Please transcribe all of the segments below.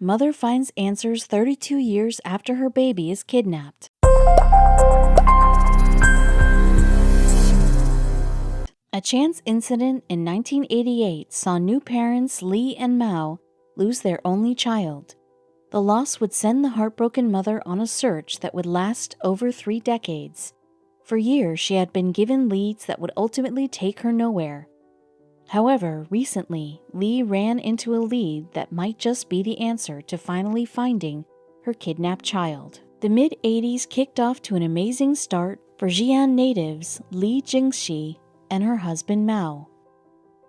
Mother finds answers 32 years after her baby is kidnapped. A chance incident in 1988 saw new parents Li and Mao lose their only child. The loss would send the heartbroken mother on a search that would last over 3 decades. For years, she had been given leads that would ultimately take her nowhere. However, recently, Li ran into a lead that might just be the answer to finally finding her kidnapped child. The mid-80s kicked off to an amazing start for Xi'an natives Li Jingxi and her husband Mao.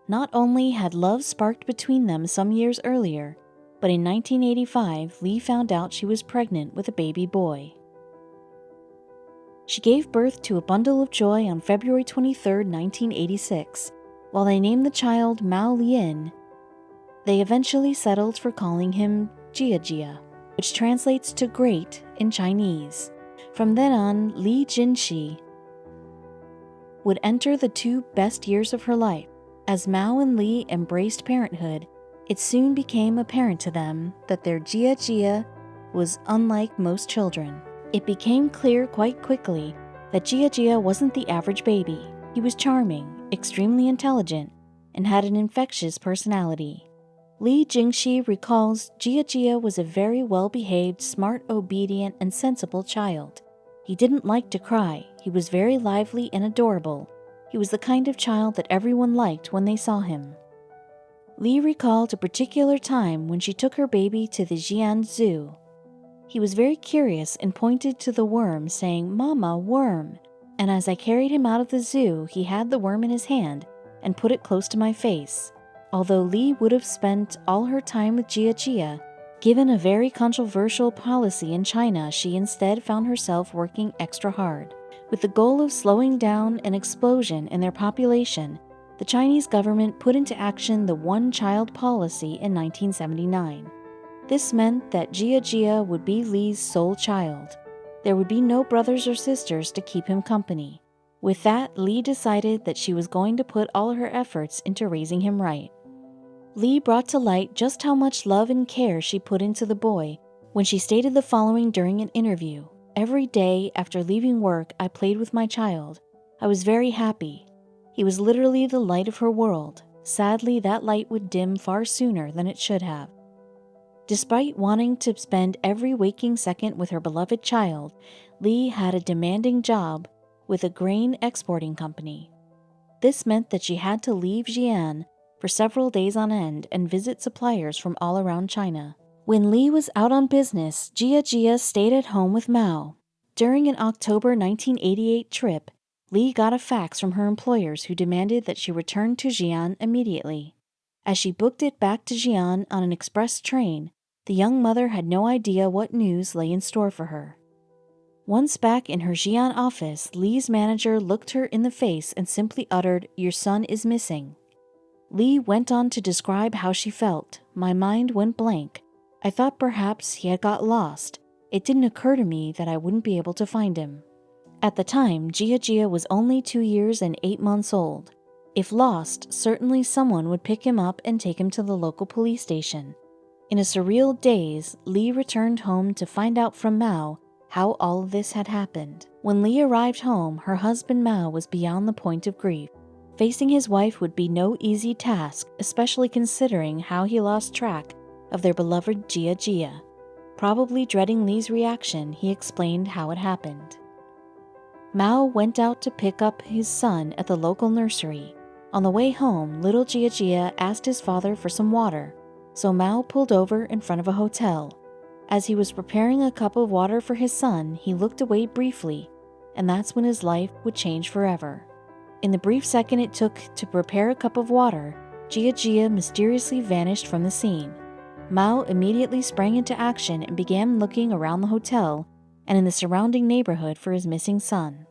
Not only had love sparked between them some years earlier, but in 1985, Li found out she was pregnant with a baby boy. She gave birth to a bundle of joy on February 23, 1986. While they named the child Mao Lian, they eventually settled for calling him Giajia, which translates to great in Chinese. From then on, Li Jinxi would enter the 2 best years of her life. As Mao and Li embraced parenthood, it soon became apparent to them that their Giajia was unlike most children. It became clear quite quickly that Giajia wasn't the average baby. He was charming, extremely intelligent, and had an infectious personality. Li Jingxi recalls Giajia was a very well-behaved, smart, obedient, and sensible child. He didn't like to cry. He was very lively and adorable. He was the kind of child that everyone liked when they saw him. Li recalled a particular time when she took her baby to the Xi'an Zoo. He was very curious and pointed to the worm, saying, "Mama, worm." And as I carried him out of the zoo, he had the worm in his hand and put it close to my face. Although Li would have spent all her time with Giajia, given a very controversial policy in China, she instead found herself working extra hard. With the goal of slowing down an explosion in their population, the Chinese government put into action the one-child policy in 1979. This meant that Giajia would be Li's sole child. There would be no brothers or sisters to keep him company. With that, Li decided that she was going to put all her efforts into raising him right. Li brought to light just how much love and care she put into the boy when she stated the following during an interview. "Every day after leaving work, I played with my child. I was very happy. He was literally the light of her world. Sadly, that light would dim far sooner than it should have." Despite wanting to spend every waking second with her beloved child, Li had a demanding job with a grain exporting company. This meant that she had to leave Xi'an for several days on end and visit suppliers from all around China. When Li was out on business, Giajia stayed at home with Mao. During an October 1988 trip, Li got a fax from her employers who demanded that she return to Xi'an immediately. As she booked it back to Xi'an on an express train, the young mother had no idea what news lay in store for her. Once back in her Xi'an office, Li's manager looked her in the face and simply uttered, "Your son is missing." Li went on to describe how she felt. "My mind went blank. I thought perhaps he had got lost. It didn't occur to me that I wouldn't be able to find him." At the time, Giajia was only 2 years and 8 months old. If lost, certainly someone would pick him up and take him to the local police station. In a surreal daze, Li returned home to find out from Mao how all of this had happened. When Li arrived home, her husband Mao was beyond the point of grief. Facing his wife would be no easy task, especially considering how he lost track of their beloved Giajia. Probably dreading Li's reaction, he explained how it happened. Mao went out to pick up his son at the local nursery. On the way home, little Giajia asked his father for some water, so Mao pulled over in front of a hotel. As he was preparing a cup of water for his son, he looked away briefly, and that's when his life would change forever. In the brief second it took to prepare a cup of water, Giajia mysteriously vanished from the scene. Mao immediately sprang into action and began looking around the hotel and in the surrounding neighborhood for his missing son.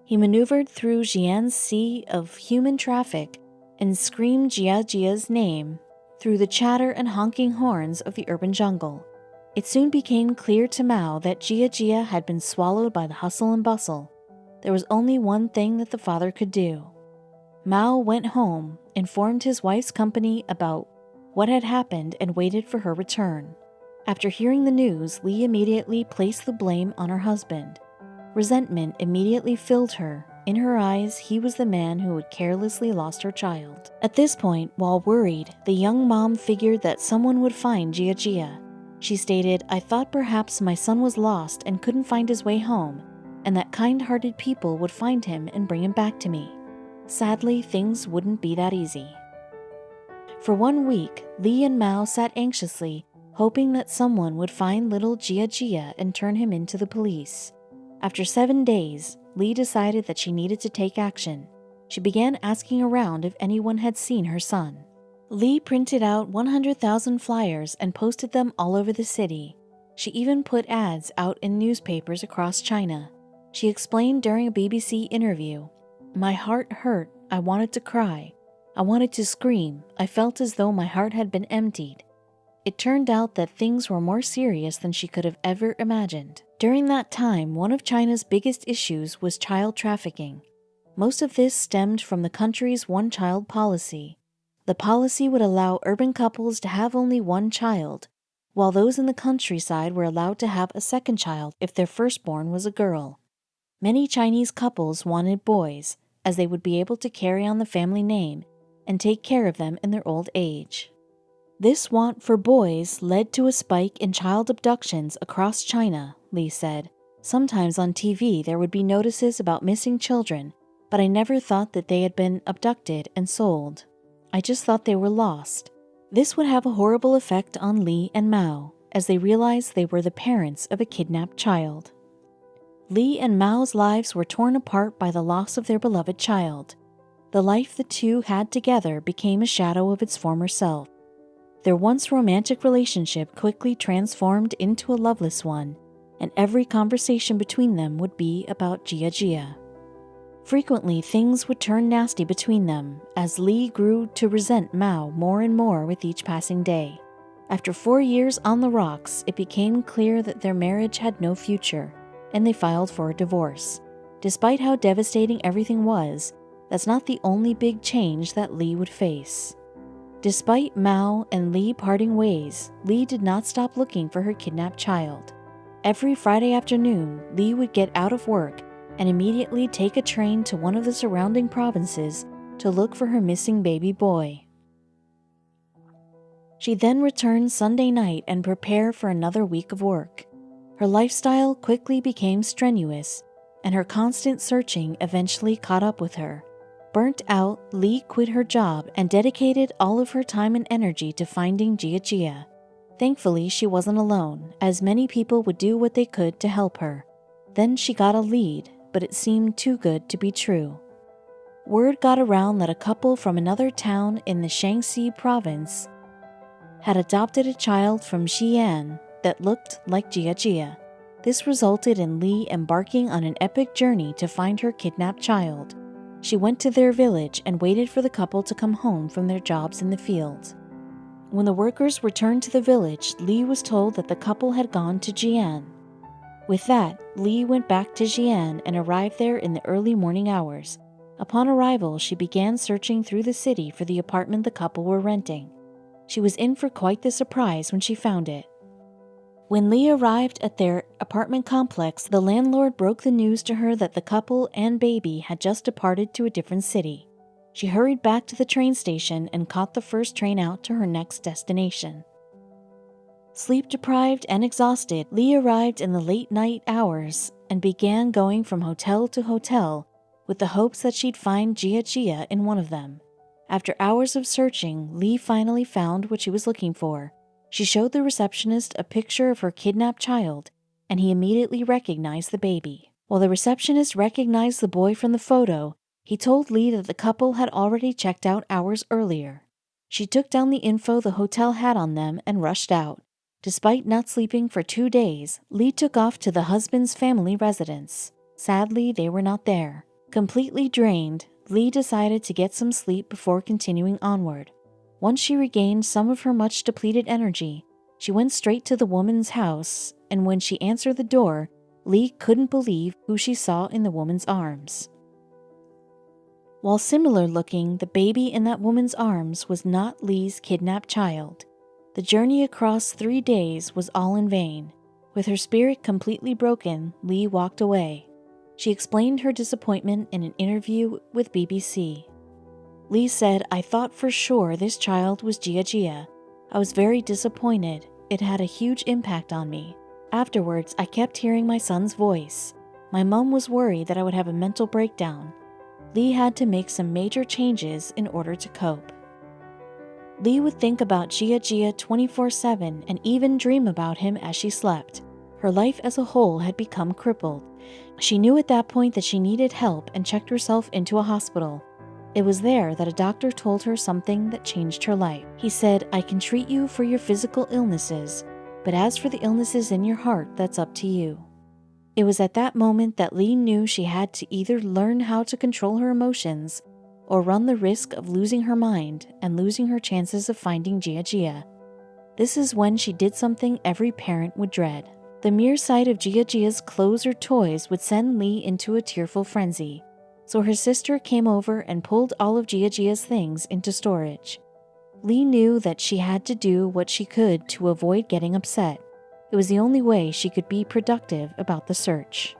He maneuvered through Xi'an's sea of human traffic and screamed Giajia's name through the chatter and honking horns of the urban jungle. It soon became clear to Mao that Giajia had been swallowed by the hustle and bustle. There was only one thing that the father could do. Mao went home, informed his wife's company about what had happened, and waited for her return. After hearing the news, Lee immediately placed the blame on her husband. Resentment immediately filled her. In her eyes, he was the man who had carelessly lost her child. At this point, while worried, the young mom figured that someone would find Giajia. She stated, "I thought perhaps my son was lost and couldn't find his way home, and that kind-hearted people would find him and bring him back to me." Sadly, things wouldn't be that easy. For 1 week, Lee and Mao sat anxiously, hoping that someone would find little Giajia and turn him into the police. After 7 days, Lee decided that she needed to take action. She began asking around if anyone had seen her son. Lee printed out 100,000 flyers and posted them all over the city. She even put ads out in newspapers across China. She explained during a BBC interview, "My heart hurt. I wanted to cry. I wanted to scream. I felt as though my heart had been emptied." It turned out that things were more serious than she could have ever imagined. During that time, one of China's biggest issues was child trafficking. Most of this stemmed from the country's one-child policy. The policy would allow urban couples to have only one child, while those in the countryside were allowed to have a second child if their firstborn was a girl. Many Chinese couples wanted boys, as they would be able to carry on the family name and take care of them in their old age. This want for boys led to a spike in child abductions across China, Lee said. "Sometimes on TV there would be notices about missing children, but I never thought that they had been abducted and sold. I just thought they were lost." This would have a horrible effect on Lee and Mao, as they realized they were the parents of a kidnapped child. Lee and Mao's lives were torn apart by the loss of their beloved child. The life the two had together became a shadow of its former self. Their once romantic relationship quickly transformed into a loveless one, and every conversation between them would be about Giajia. Frequently, things would turn nasty between them, as Lee grew to resent Mao more and more with each passing day. After 4 years on the rocks, it became clear that their marriage had no future, and they filed for a divorce. Despite how devastating everything was, that's not the only big change that Lee would face. Despite Mao and Lee parting ways, Lee did not stop looking for her kidnapped child. Every Friday afternoon, Lee would get out of work and immediately take a train to one of the surrounding provinces to look for her missing baby boy. She then returned Sunday night and prepared for another week of work. Her lifestyle quickly became strenuous, and her constant searching eventually caught up with her. Burnt out, Lee quit her job and dedicated all of her time and energy to finding Giajia. Thankfully, she wasn't alone, as many people would do what they could to help her. Then she got a lead, but it seemed too good to be true. Word got around that a couple from another town in the Shaanxi province had adopted a child from Xi'an that looked like Giajia. This resulted in Lee embarking on an epic journey to find her kidnapped child. She went to their village and waited for the couple to come home from their jobs in the field. When the workers returned to the village, Lee was told that the couple had gone to Xi'an. With that, Lee went back to Xi'an and arrived there in the early morning hours. Upon arrival, she began searching through the city for the apartment the couple were renting. She was in for quite the surprise when she found it. When Lee arrived at their apartment complex, the landlord broke the news to her that the couple and baby had just departed to a different city. She hurried back to the train station and caught the first train out to her next destination. Sleep-deprived and exhausted, Lee arrived in the late-night hours and began going from hotel to hotel with the hopes that she'd find Giajia in one of them. After hours of searching, Lee finally found what she was looking for. She showed the receptionist a picture of her kidnapped child, and he immediately recognized the baby. While the receptionist recognized the boy from the photo, he told Lee that the couple had already checked out hours earlier. She took down the info the hotel had on them and rushed out. Despite not sleeping for 2 days, Lee took off to the husband's family residence. Sadly, they were not there. Completely drained, Lee decided to get some sleep before continuing onward. Once she regained some of her much depleted energy, she went straight to the woman's house, and when she answered the door, Lee couldn't believe who she saw in the woman's arms. While similar looking, the baby in that woman's arms was not Lee's kidnapped child. The journey across 3 days was all in vain. With her spirit completely broken, Lee walked away. She explained her disappointment in an interview with BBC. Lee said, "I thought for sure this child was Giajia. I was very disappointed. It had a huge impact on me. Afterwards, I kept hearing my son's voice. My mom was worried that I would have a mental breakdown." Lee had to make some major changes in order to cope. Lee would think about Giajia 24/7 and even dream about him as she slept. Her life as a whole had become crippled. She knew at that point that she needed help and checked herself into a hospital. It was there that a doctor told her something that changed her life. He said, "I can treat you for your physical illnesses, but as for the illnesses in your heart, that's up to you." It was at that moment that Lee knew she had to either learn how to control her emotions or run the risk of losing her mind and losing her chances of finding Giajia. This is when she did something every parent would dread. The mere sight of Giajia's clothes or toys would send Lee into a tearful frenzy, so her sister came over and pulled all of Giajia's things into storage. Lee knew that she had to do what she could to avoid getting upset. It was the only way she could be productive about the search.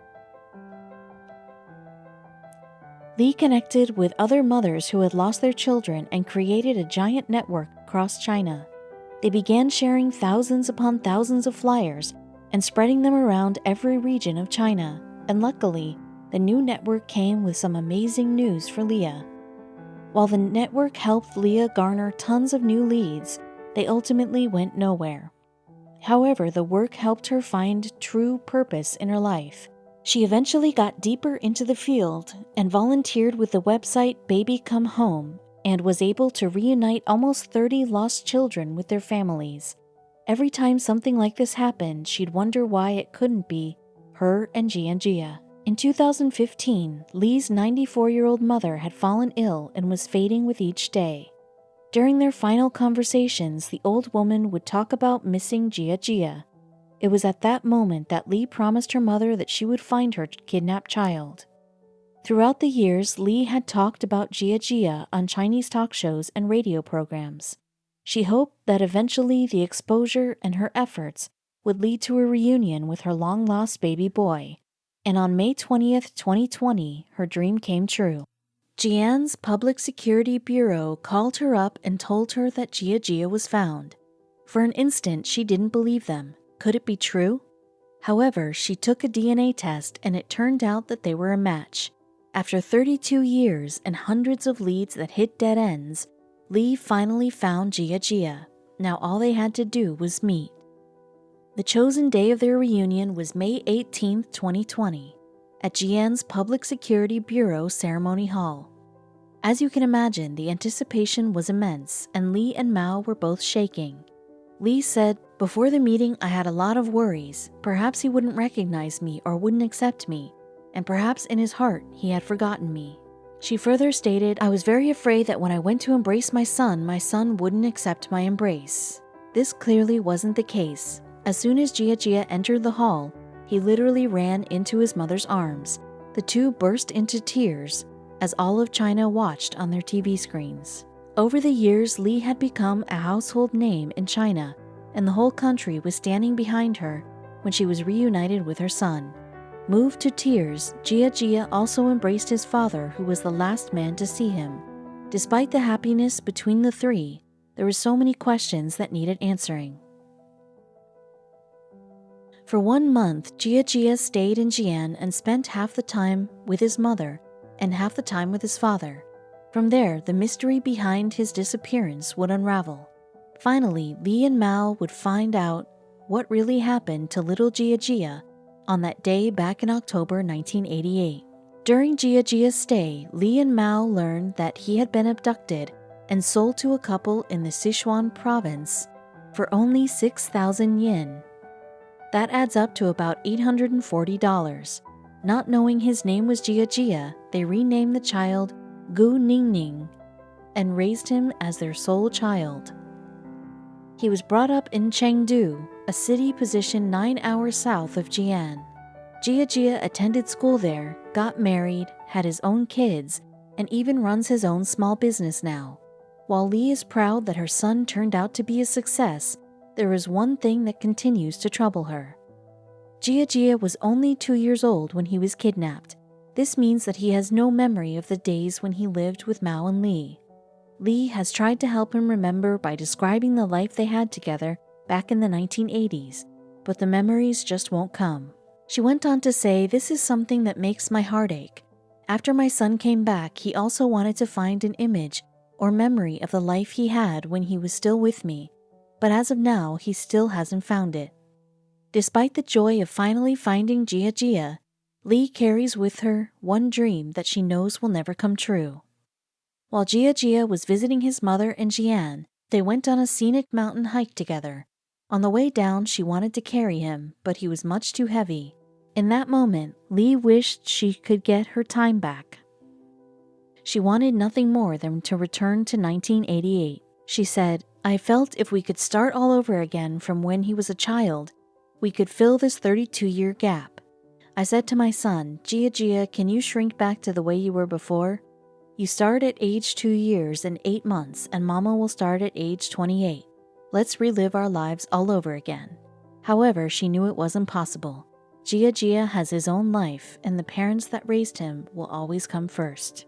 Lee connected with other mothers who had lost their children and created a giant network across China. They began sharing thousands upon thousands of flyers and spreading them around every region of China, and luckily, the new network came with some amazing news for Leah. While the network helped Leah garner tons of new leads, they ultimately went nowhere. However, the work helped her find true purpose in her life. She eventually got deeper into the field and volunteered with the website Baby Come Home and was able to reunite almost 30 lost children with their families. Every time something like this happened, she'd wonder why it couldn't be her and Giajia. In 2015, Lee's 94-year-old mother had fallen ill and was fading with each day. During their final conversations, the old woman would talk about missing Giajia. It was at that moment that Lee promised her mother that she would find her kidnapped child. Throughout the years, Lee had talked about Giajia on Chinese talk shows and radio programs. She hoped that eventually the exposure and her efforts would lead to a reunion with her long-lost baby boy. And on May 20th, 2020, her dream came true. Jian's Public Security Bureau called her up and told her that Giajia was found. For an instant, she didn't believe them. Could it be true? However, she took a DNA test and it turned out that they were a match. After 32 years and hundreds of leads that hit dead ends, Lee finally found Giajia. Now all they had to do was meet. The chosen day of their reunion was May 18, 2020, at Jian's Public Security Bureau Ceremony Hall. As you can imagine, the anticipation was immense, and Lee and Mao were both shaking. Lee said, "Before the meeting, I had a lot of worries. Perhaps he wouldn't recognize me or wouldn't accept me, and perhaps in his heart he had forgotten me." She further stated, "I was very afraid that when I went to embrace my son wouldn't accept my embrace." This clearly wasn't the case. As soon as Giajia entered the hall, he literally ran into his mother's arms. The two burst into tears as all of China watched on their TV screens. Over the years, Lee had become a household name in China, and the whole country was standing behind her when she was reunited with her son. Moved to tears, Giajia also embraced his father, who was the last man to see him. Despite the happiness between the three, there were so many questions that needed answering. For 1 month, Giajia stayed in Jian and spent half the time with his mother and half the time with his father. From there, the mystery behind his disappearance would unravel. Finally, Lee and Mao would find out what really happened to little Giajia on that day back in October 1988. During Giajia's stay, Lee and Mao learned that he had been abducted and sold to a couple in the Sichuan province for only 6,000 yen. That adds up to about $840. Not knowing his name was Giajia, they renamed the child Gu Ningning and raised him as their sole child. He was brought up in Chengdu, a city positioned 9 hours south of Jian. Giajia attended school there, got married, had his own kids, and even runs his own small business now. While Lee is proud that her son turned out to be a success, there is one thing that continues to trouble her. Giajia was only 2 years old when he was kidnapped. This means that he has no memory of the days when he lived with Mao and Lee. Lee has tried to help him remember by describing the life they had together back in the 1980s, but the memories just won't come. She went on to say, "This is something that makes my heart ache. After my son came back, he also wanted to find an image or memory of the life he had when he was still with me, but as of now, he still hasn't found it." Despite the joy of finally finding Giajia, Lee carries with her one dream that she knows will never come true. While Giajia was visiting his mother in Xi'an, they went on a scenic mountain hike together. On the way down, she wanted to carry him, but he was much too heavy. In that moment, Lee wished she could get her time back. She wanted nothing more than to return to 1988. She said, "I felt if we could start all over again from when he was a child, we could fill this 32-year gap. I said to my son, 'Giajia, can you shrink back to the way you were before? You start at age 2 years and 8 months, and Mama will start at age 28. Let's relive our lives all over again.' However, she knew it wasn't possible. Giajia has his own life, and the parents that raised him will always come first."